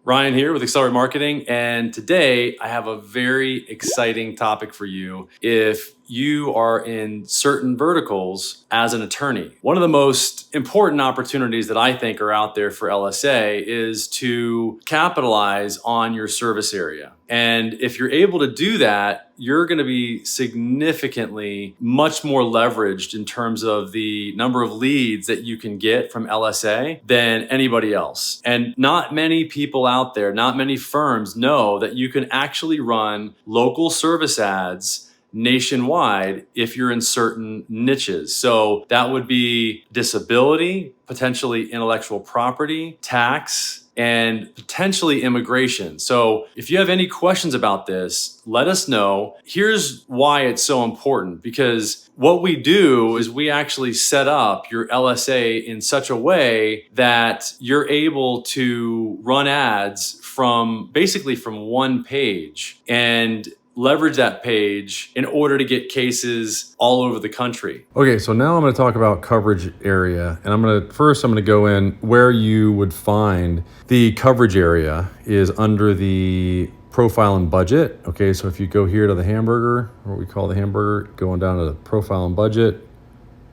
Ryan here with Accelerate Marketing, and today I have a very exciting topic for you if you are in certain verticals as an attorney. One of the most important opportunities that I think are out there for LSA is to capitalize on your service area. And if you're able to do that, you're going to be significantly much more leveraged in terms of the number of leads that you can get from LSA than anybody else. And not many people out there, not many firms know that you can actually run local service ads nationwide if you're in certain niches. So that would be disability, potentially intellectual property, tax, and potentially immigration. So if you have any questions about this, let us know. Here's why it's so important, because what we do is we actually set up your LSA in such a way that you're able to run ads from basically from one page and leverage that page in order to get cases all over the country. Okay, so now I'm going to talk about coverage area, and I'm going to go in where you would find the coverage area is under the profile and budget. Okay, so if you go here to the hamburger, or what we call the hamburger, going down to the profile and budget,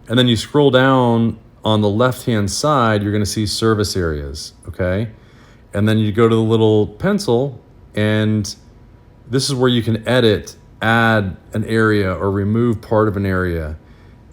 and then you scroll down on the left-hand side, you're going to see service areas, okay? And then you go to the little pencil, and this is where you can edit, add an area, or remove part of an area.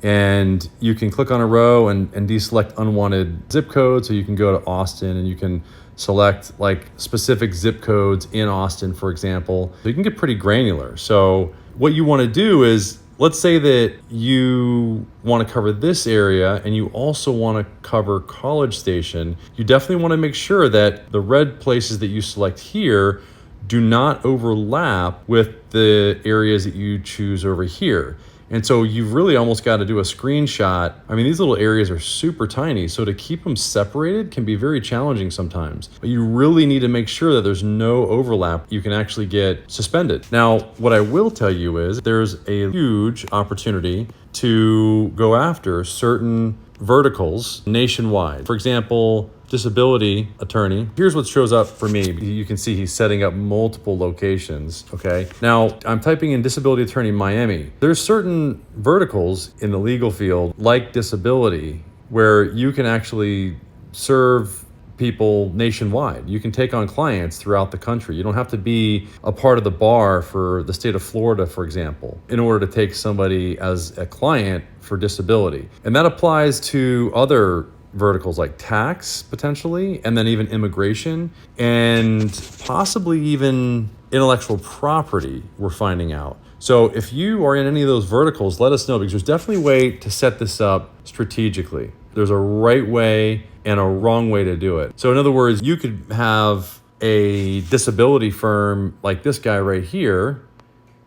And you can click on a row and deselect unwanted zip codes. So you can go to Austin and you can select like specific zip codes in Austin, for example. So you can get pretty granular. So what you want to do is, let's say that you want to cover this area and you also want to cover College Station. You definitely want to make sure that the red places that you select here do not overlap with the areas that you choose over here. And so you've really almost got to do a screenshot. I mean, these little areas are super tiny, so to keep them separated can be very challenging sometimes. But you really need to make sure that there's no overlap. You can actually get suspended. Now, what I will tell you is there's a huge opportunity to go after certain verticals nationwide. For example, disability attorney. Here's what shows up for me. You can see he's setting up multiple locations, okay? Now, I'm typing in disability attorney Miami. There's certain verticals in the legal field, like disability, where you can actually serve people nationwide. You can take on clients throughout the country. You don't have to be a part of the bar for the state of Florida, for example, in order to take somebody as a client for disability. And that applies to other verticals like tax, potentially, and then even immigration, and possibly even intellectual property, we're finding out. So if you are in any of those verticals, let us know, because there's definitely a way to set this up strategically. There's a right way and a wrong way to do it. So in other words, you could have a disability firm like this guy right here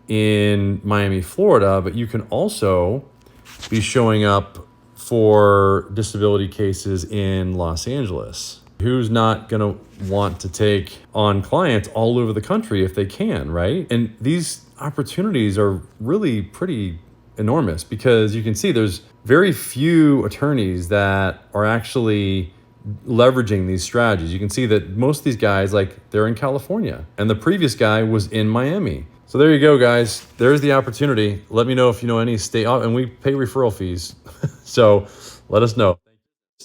in Miami, Florida, but you can also be showing up for disability cases in Los Angeles. Who's not going to want to take on clients all over the country if they can, right? And these opportunities are really pretty enormous, because you can see there's very few attorneys that are actually leveraging these strategies. You can see that most of these guys, like, they're in California, and the previous guy was in Miami. So there you go, guys. There's the opportunity. Let me know if you know any state, and we pay referral fees. So let us know.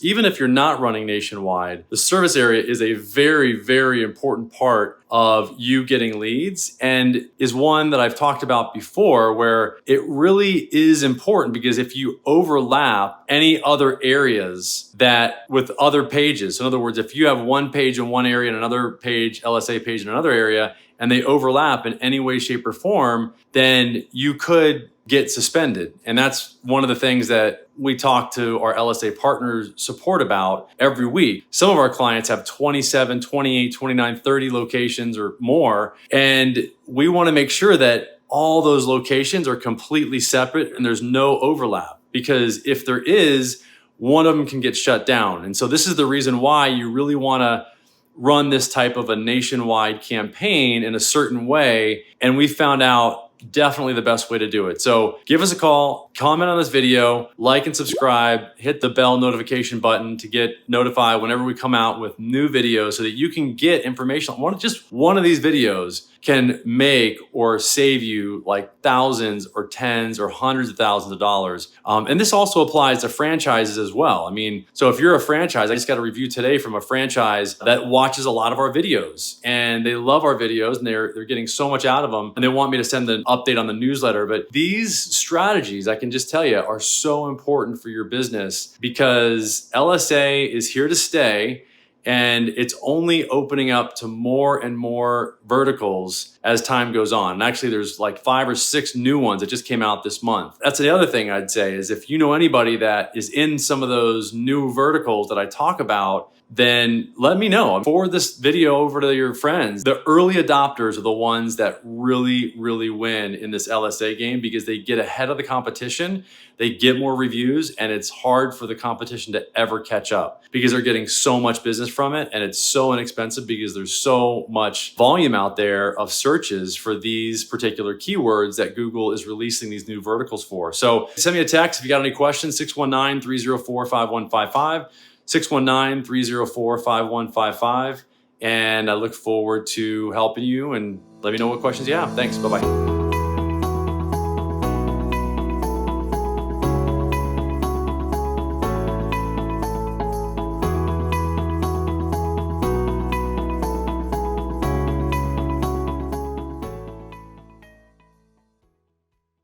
Even if you're not running nationwide, the service area is a very, very important part of you getting leads, and is one that I've talked about before, where it really is important, because if you overlap any other areas that with other pages, so in other words, if you have one page in one area and another page, LSA page in another area, and they overlap in any way, shape, or form, then you could get suspended. And that's one of the things that we talk to our LSA partners support about every week. Some of our clients have 27, 28, 29, 30 locations or more. And we want to make sure that all those locations are completely separate and there's no overlap, because if there is, one of them can get shut down. And so this is the reason why you really want to run this type of a nationwide campaign in a certain way. And we found out definitely the best way to do it. So give us a call, comment on this video, like and subscribe, hit the bell notification button to get notified whenever we come out with new videos so that you can get information. Just one of these videos can make or save you like thousands or tens or hundreds of thousands of dollars. And this also applies to franchises as well. I mean, so if you're a franchise, I just got a review today from a franchise that watches a lot of our videos and they love our videos and they're getting so much out of them and they want me to send an update on the newsletter. But these strategies, I can just tell you, are so important for your business because LSA is here to stay. And it's only opening up to more and more verticals as time goes on. And actually, there's like 5 or 6 new ones that just came out this month. That's the other thing I'd say is if you know anybody that is in some of those new verticals that I talk about, then let me know. Forward this video over to your friends. The early adopters are the ones that really, really win in this LSA game because they get ahead of the competition, they get more reviews, and it's hard for the competition to ever catch up because they're getting so much business from it and it's so inexpensive because there's so much volume out there of searches for these particular keywords that Google is releasing these new verticals for. So send me a text if you got any questions, 619-304-5155. 619-304-5155. And I look forward to helping you and let me know what questions you have. Thanks. Bye-bye.